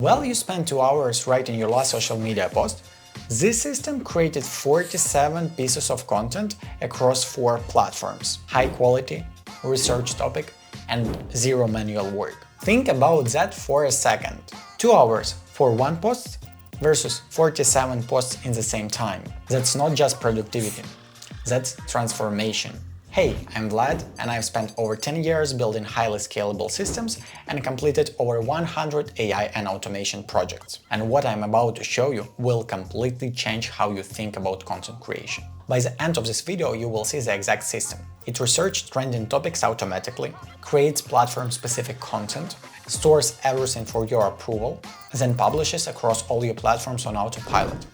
While you spent 2 hours writing your last social media post, this system created 47 pieces of content across 4 platforms. High quality, research topic, and 0 manual work. Think about that for a second. 2 hours for one post versus 47 posts in the same time. That's not just productivity, that's transformation. Hey, I'm Vlad, and I've spent over 10 years building highly scalable systems and completed over 100 AI and automation projects. And what I'm about to show you will completely change how you think about content creation. By the end of this video, you will see the exact system. It researches trending topics automatically, creates platform-specific content, stores everything for your approval, then publishes across all your platforms on autopilot.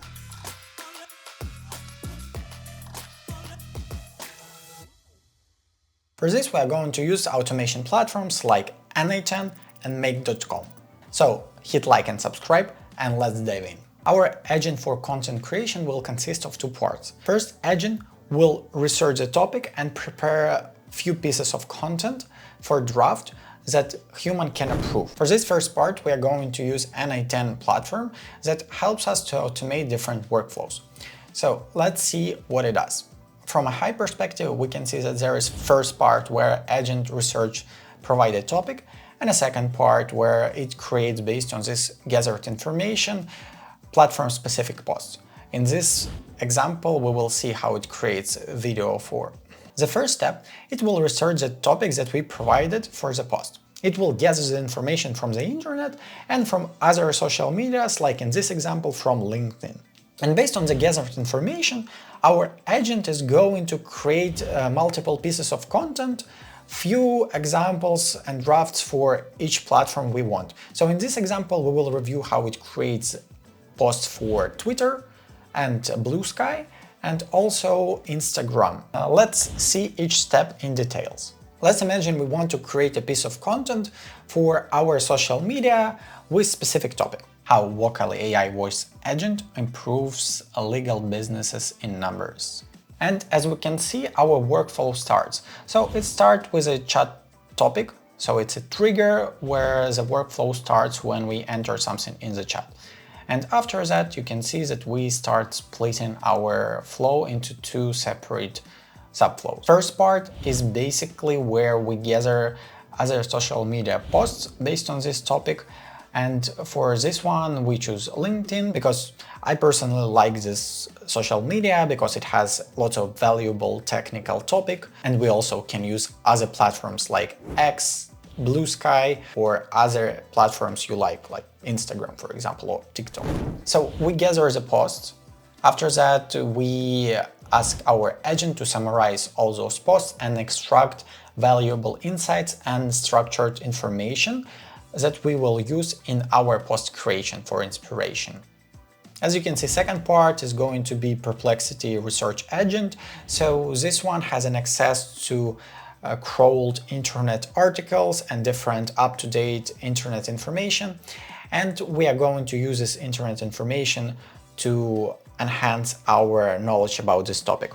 For this, we are going to use automation platforms like N8n and Make.com. So hit like and subscribe, and let's dive in. Our agent for content creation will consist of 2 parts. First, agent will research the topic and prepare a few pieces of content for draft that human can approve. For this first part, we are going to use N8n platform that helps us to automate different workflows. So let's see what it does. From a high perspective, we can see that there is first part where agent research provide a topic, and a second part where it creates, based on this gathered information, platform-specific posts. In this example, we will see how it creates a video for. The first step, it will research the topics that we provided for the post. It will gather the information from the internet and from other social medias, like in this example from LinkedIn. And based on the gathered information, our agent is going to create multiple pieces of content, few examples and drafts for each platform we want. So in this example, we will review how it creates posts for Twitter and Blue Sky and also Instagram. Let's see each step in details. Let's imagine we want to create a piece of content for our social media with specific topic. How vocal AI voice agent improves legal businesses in numbers. And as we can see, our workflow starts. So it starts with a chat topic. So it's a trigger where the workflow starts when we enter something in the chat. And after that, you can see that we start splitting our flow into 2 separate subflows. First part is basically where we gather other social media posts based on this topic. And for this one, we choose LinkedIn because I personally like this social media because it has lots of valuable technical topic. And we also can use other platforms like X, Blue Sky, or other platforms you like Instagram, for example, or TikTok. So we gather the posts. After that, we ask our agent to summarize all those posts and extract valuable insights and structured information that we will use in our post creation for inspiration. As you can see, second part is going to be Perplexity Research Agent. So this one has an access to crawled internet articles and different up-to-date internet information. And we are going to use this internet information to enhance our knowledge about this topic.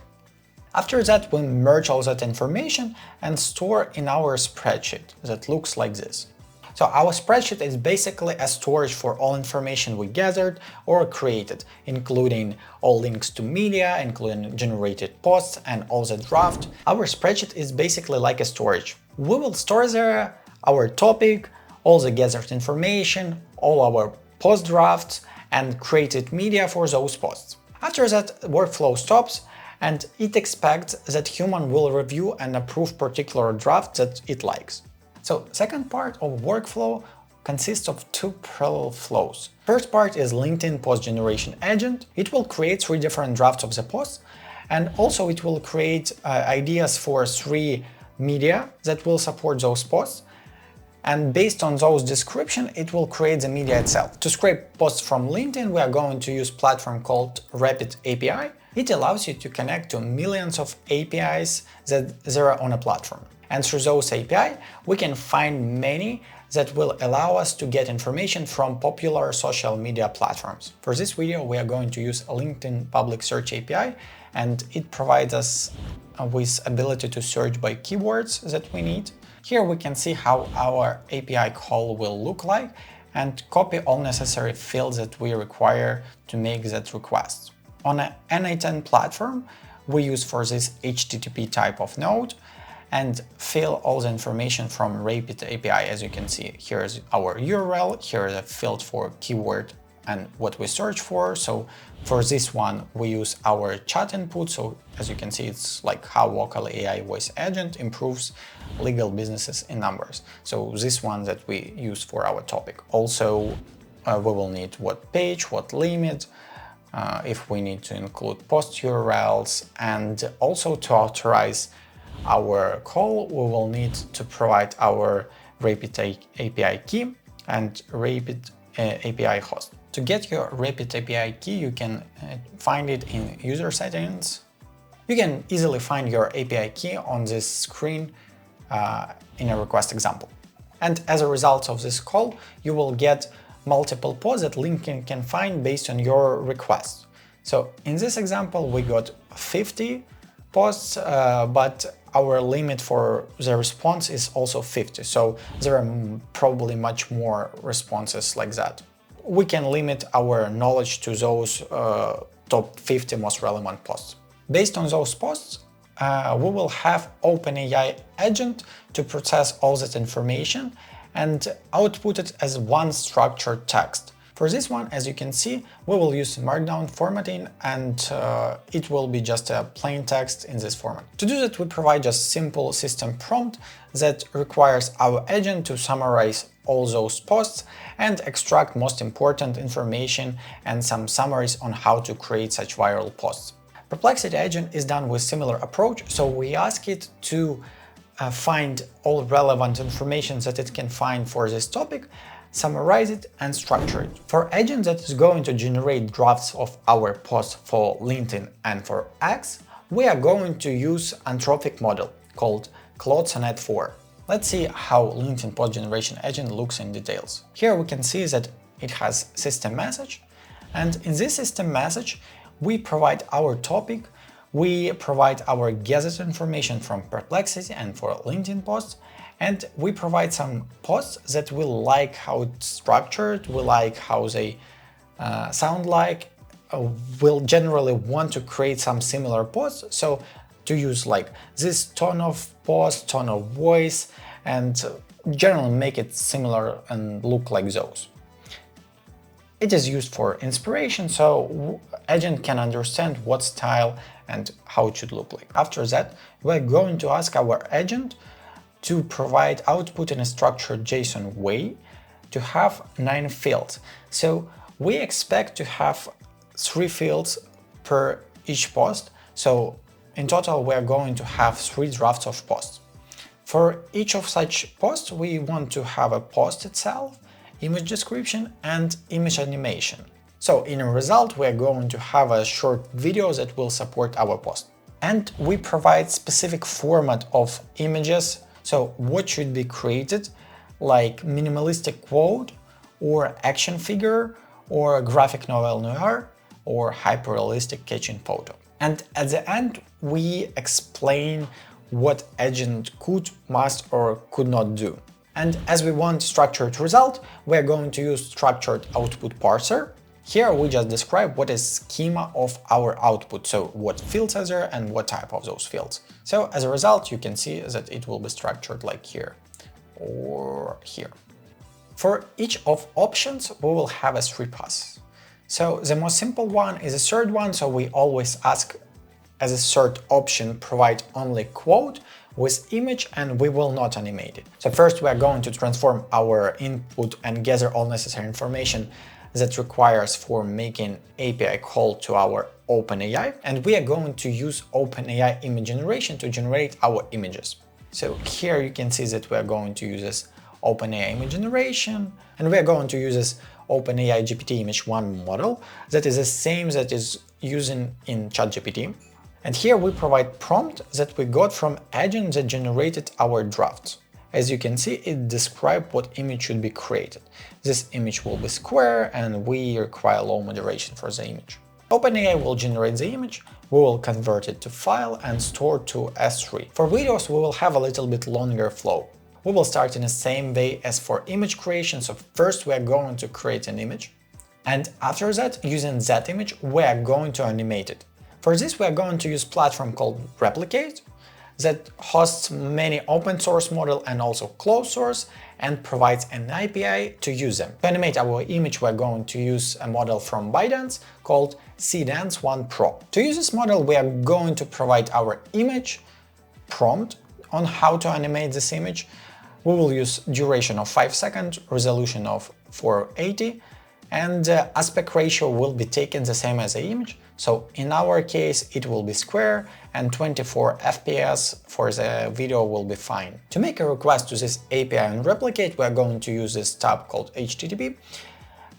After that, we merge all that information and store in our spreadsheet that looks like this. So our spreadsheet is basically a storage for all information we gathered or created, including all links to media, including generated posts and all the draft. Our spreadsheet is basically like a storage. We will store there our topic, all the gathered information, all our post drafts and created media for those posts. After that, workflow stops and it expects that human will review and approve particular draft that it likes. So second part of workflow consists of 2 parallel flows. First part is LinkedIn post generation agent. It will create 3 different drafts of the post, and also it will create ideas for 3 media that will support those posts. And based on those descriptions, it will create the media itself. To scrape posts from LinkedIn, we are going to use a platform called Rapid API. It allows you to connect to millions of APIs that there are on a platform. And through those API, we can find many that will allow us to get information from popular social media platforms. For this video, we are going to use a LinkedIn public search API, and it provides us with ability to search by keywords that we need. Here we can see how our API call will look like, and copy all necessary fields that we require to make that request. On an N8n platform, we use for this HTTP type of node and fill all the information from Rapid API. As you can see, here's our URL, here is a field for keyword and what we search for. So for this one, we use our chat input. So as you can see, it's like how vocal AI voice agent improves legal businesses in numbers. So this one that we use for our topic. Also, we will need what page, what limit, if we need to include post URLs, and also to authorize our call, we will need to provide our Rapid API key and Rapid API host. To get your Rapid API key, you can find it in user settings. You can easily find your API key on this screen in a request example. And as a result of this call, you will get multiple posts that LinkedIn can find based on your request. So in this example, we got 50 posts, but our limit for the response is also 50. So there are probably much more responses like that. We can limit our knowledge to those top 50 most relevant posts. Based on those posts, we will have OpenAI agent to process all that information and output it as one structured text. For this one, as you can see, we will use Markdown formatting, and it will be just a plain text in this format. To do that, we provide just simple system prompt that requires our agent to summarize all those posts and extract most important information and some summaries on how to create such viral posts. Perplexity agent is done with similar approach, so we ask it to find all relevant information that it can find for this topic, summarize it and structure it. For agent that is going to generate drafts of our posts for LinkedIn and for X, we are going to use anthropic model called Claude Sonnet 4. Let's see how LinkedIn post generation agent looks in details. Here we can see that it has system message, and in this system message we provide our topic, we provide our gathered information from Perplexity and for LinkedIn posts, and we provide some posts that we like how it's structured, we like how they sound like, we'll generally want to create some similar posts, so to use like this tone of post, tone of voice, and generally make it similar and look like those. It is used for inspiration, so agent can understand what style and how it should look like. After that, we're going to ask our agent to provide output in a structured JSON way to have 9 fields. So we expect to have 3 fields per each post. So in total, we're going to have 3 drafts of posts. For each of such posts, we want to have a post itself, image description, and image animation. So in a result, we're going to have a short video that will support our post. And we provide specific format of images. So what should be created, like minimalistic quote, or action figure, or graphic novel noir, or hyper-realistic catching photo. And at the end, we explain what agent could, must, or could not do. And as we want structured result, we're going to use structured output parser. Here we just describe what is schema of our output, so what fields are there and what type of those fields. So as a result, you can see that it will be structured like here or here. For each of options, we will have a 3 passes. So the most simple one is a third one, so we always ask as a third option provide only quote with image, and we will not animate it. So first we are going to transform our input and gather all necessary information that requires for making API call to our OpenAI, and we are going to use OpenAI image generation to generate our images. So here you can see that we are going to use this OpenAI image generation, and we are going to use this OpenAI GPT image 1 model that is the same that is using in ChatGPT. And here we provide prompt that we got from agent that generated our drafts. As you can see, it describes what image should be created. This image will be square, and we require low moderation for the image. OpenAI will generate the image, we will convert it to file and store to S3. For videos, we will have a little bit longer flow. We will start in the same way as for image creation. So first we are going to create an image, and after that, using that image, we are going to animate it. For this, we are going to use a platform called Replicate that hosts many open source models and also closed source, and provides an API to use them. To animate our image, we're going to use a model from ByteDance called Dance1 Pro. To use this model, we are going to provide our image prompt on how to animate this image. We will use duration of 5 seconds, resolution of 480, and aspect ratio will be taken the same as the image. So in our case, it will be square, and 24 FPS for the video will be fine. To make a request to this API and Replicate, we are going to use this tab called HTTP,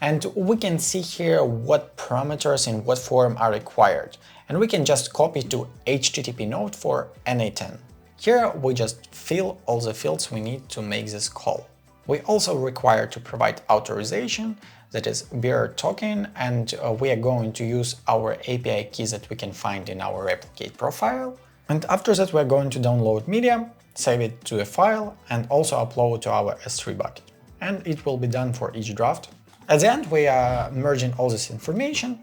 and we can see here what parameters in what form are required. And we can just copy to HTTP node for N8n. Here we just fill all the fields we need to make this call. We also require to provide authorization, that is bearer token, and we are going to use our API key that we can find in our Replicate profile. And after that, we're going to download media, save it to a file, and also upload to our S3 bucket. And it will be done for each draft. At the end, we are merging all this information,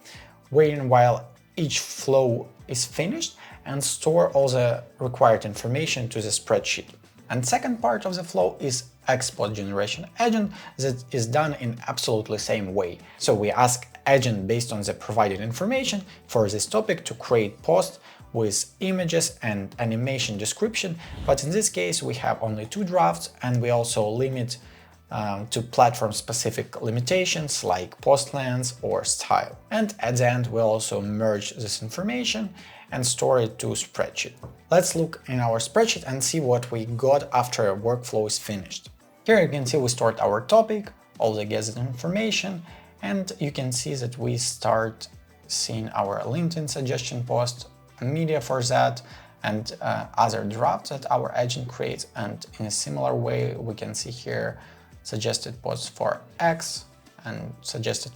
waiting while each flow is finished, and store all the required information to the spreadsheet. And second part of the flow is export generation agent that is done in absolutely same way. So we ask agent based on the provided information for this topic to create post with images and animation description, but in this case we have only 2 drafts, and we also limit to platform-specific limitations like post length or style. And at the end we also merge this information and store it to spreadsheet. Let's look in our spreadsheet and see what we got after a workflow is finished. Here you can see we stored our topic, all the gathered information, and you can see that we start seeing our LinkedIn suggestion post, media for that, and other drafts that our agent creates. And in a similar way, we can see here suggested posts for X and suggested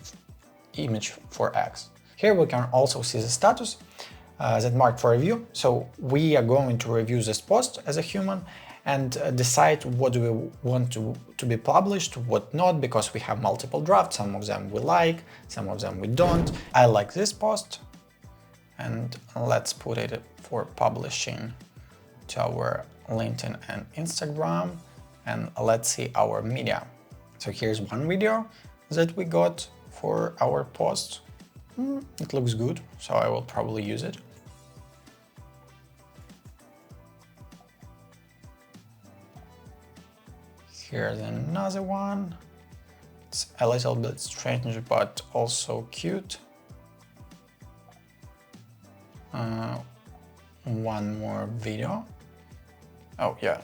image for X. Here we can also see the status that marked for review. So we are going to review this post as a human and decide what do we want to be published, what not, because we have multiple drafts. Some of them we like, some of them we don't. I like this post, and let's put it for publishing to our LinkedIn and Instagram, and let's see our media. So here's one video that we got for our post. It looks good, so I will probably use it. Here's another one. It's a little bit strange, but also cute. One more video. Oh yeah,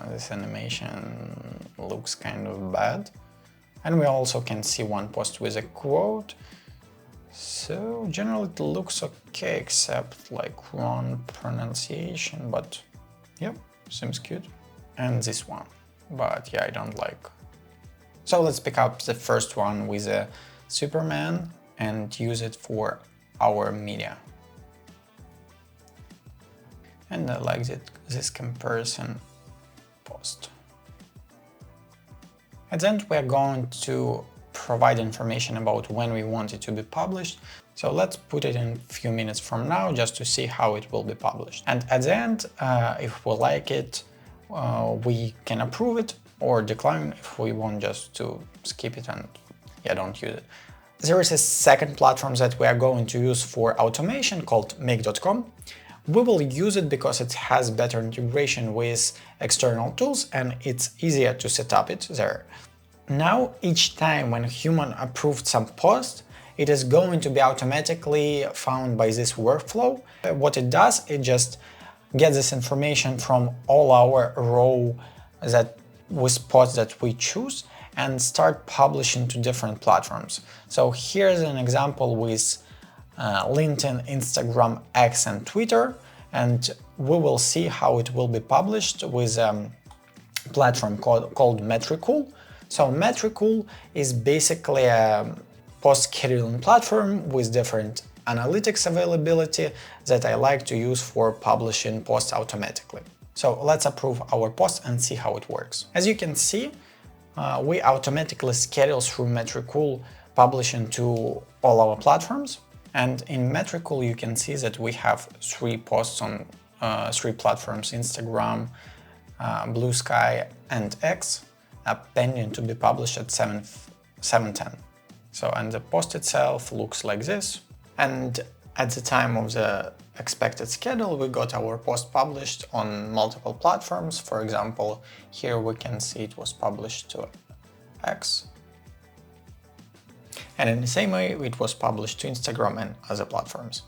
this animation looks kind of bad. And we also can see one post with a quote. So generally it looks okay, except like wrong pronunciation, but yep, seems cute. And this one, but yeah, I don't like. So let's pick up the first one with a Superman and use it for our media. And I like this comparison post. At the end, we are going to provide information about when we want it to be published. So let's put it in a few minutes from now just to see how it will be published. And at the end, if we like it, we can approve it or decline if we want just to skip it and yeah, don't use it. There is a second platform that we are going to use for automation called Make.com. We will use it because it has better integration with external tools and it's easier to set up it there. Now, each time when a human approved some post, it is going to be automatically found by this workflow. What it does, it just gets this information from all our row that with posts that we choose and start publishing to different platforms. So here's an example with LinkedIn, Instagram, X, and Twitter, and we will see how it will be published with a platform called Metricool. So Metricool is basically a post scheduling platform with different analytics availability that I like to use for publishing posts automatically. So let's approve our post and see how it works. As you can see, we automatically schedule through Metricool publishing to all our platforms. And in Metricool, you can see that we have 3 posts on 3 platforms: Instagram, Blue Sky, and X, pending to be published at 7:10. So, and the post itself looks like this. And at the time of the expected schedule, we got our post published on multiple platforms. For example, here we can see it was published to X. And in the same way, it was published to Instagram and other platforms.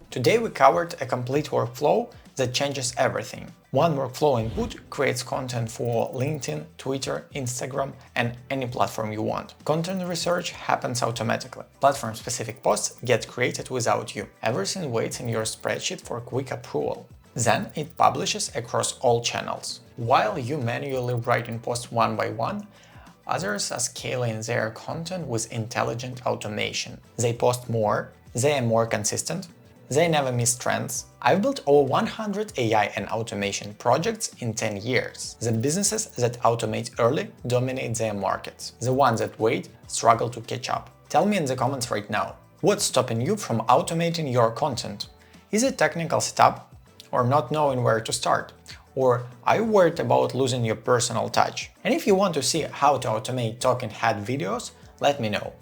Today we covered a complete workflow that changes everything. One workflow input creates content for LinkedIn, Twitter, Instagram, and any platform you want. Content research happens automatically. Platform-specific posts get created without you. Everything waits in your spreadsheet for quick approval. Then it publishes across all channels. While you manually writing posts one by one, others are scaling their content with intelligent automation. They post more, they are more consistent, they never miss trends. I've built over 100 AI and automation projects in 10 years. The businesses that automate early dominate their markets. The ones that wait struggle to catch up. Tell me in the comments right now, what's stopping you from automating your content? Is it technical setup? Or not knowing where to start? Or are you worried about losing your personal touch? And if you want to see how to automate talking head videos, let me know.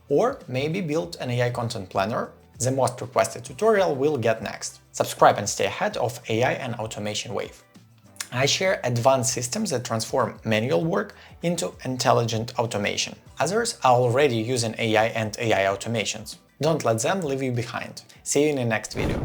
Or maybe build an AI content planner. The most requested tutorial will get next. Subscribe and stay ahead of AI and automation wave. I share advanced systems that transform manual work into intelligent automation. Others are already using AI and AI automations. Don't let them leave you behind. See you in the next video.